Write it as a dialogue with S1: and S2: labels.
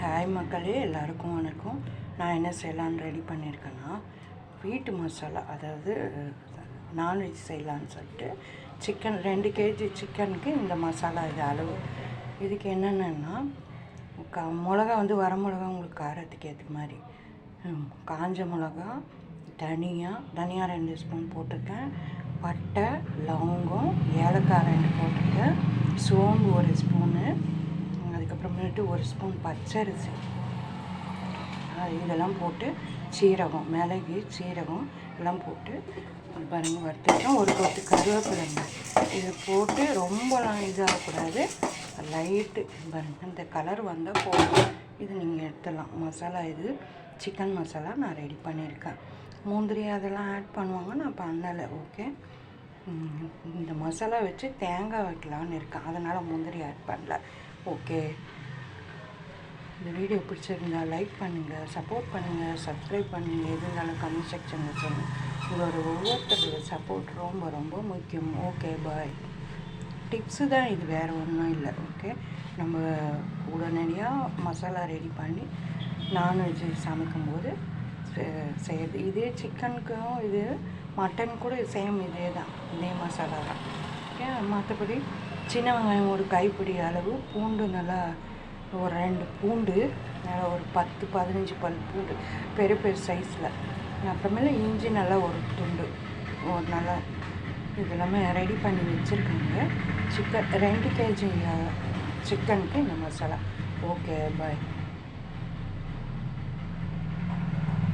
S1: Hi மக்களே, எல்லாருக்கும் வணக்கம். நான் என்ன செய்யலான்னு ரெடி பண்ணியிருக்கேன்னா, வீட்டு மசாலா, அதாவது நான்வெஜ் செய்யலான்னு சொல்லிட்டு சிக்கன் 2 கேஜி சிக்கனுக்கு இந்த மசாலா இது அளவு. இதுக்கு என்னென்னா, மிளகா வந்து வர மிளகா உங்களுக்கு காரத்துக்கு ஏற்ற மாதிரி, காஞ்ச மிளகா, தனியா 2 ஸ்பூன் போட்டிருக்கேன், பட்டை, லவங்கம், ஏலக்காய் 2 போட்டிருக்கேன், சோம்பு 1 ஸ்பூனு, அதுக்கப்புறமேட்டு 1 ஸ்பூன் பச்சரிசி, இதெல்லாம் போட்டு சீரகம், மிளகு, சீரகம் எல்லாம் போட்டு பாருங்கள் வறுத்துட்டோம். ஒரு கொத்து கருவேப்பிலைங்க, இதை போட்டு ரொம்பலாம் இதாகக்கூடாது, லைட்டு பாருங்கள் இந்த கலர் வந்தால் போதும். இது நீங்கள் எடுத்துடலாம். மசாலா இது சிக்கன் மசாலா நான் ரெடி பண்ணியிருக்கேன். முந்திரி அதெல்லாம் ஆட் பண்ணுவாங்க, நான் பண்ணலை. ஓகே, இந்த மசாலா வச்சு தேங்காய் வைக்கலான்னு இருக்கேன், அதனால் முந்திரி ஆட் பண்ணல. ஓகே, இந்த வீடியோ பிடிச்சிருந்தா லைக் பண்ணுங்கள், சப்போர்ட் பண்ணுங்கள், சப்ஸ்கிரைப் பண்ணுங்கள், எது இருந்தாலும் கமெண்ட் செக்ஷனில் சொல்லுங்கள். உங்களோட ஒவ்வொருத்தரோட சப்போர்ட் ரொம்ப ரொம்ப முக்கியம். ஓகே, பாய். டிப்ஸு தான் இது, வேறு ஒன்றும் இல்லை. ஓகே, நம்ம உடனடியாக மசாலா ரெடி பண்ணி நான்வெஜ் சமைக்கும்போது செய்கிறது. இதே சிக்கனுக்கும் இது மட்டன் கூட சேம் இதே தான், இதே மசாலா தான். ஓகே, மற்றபடி சின்ன வெங்காயம் ஒரு கைப்பிடி அளவு, பூண்டு நல்லா ஒரு 2 பூண்டு, நல்லா ஒரு 10-15 பல் பூண்டு பெரிய பெரிய சைஸில், அப்புறமேல இஞ்சி நல்லா ஒரு துண்டு, ஒரு நல்லா இதெல்லாமே ரெடி பண்ணி வச்சுருக்காங்க. சிக்கன் 2 கேஜி சிக்கனுக்கு இந்த மசாலா. ஓகே, பாய்.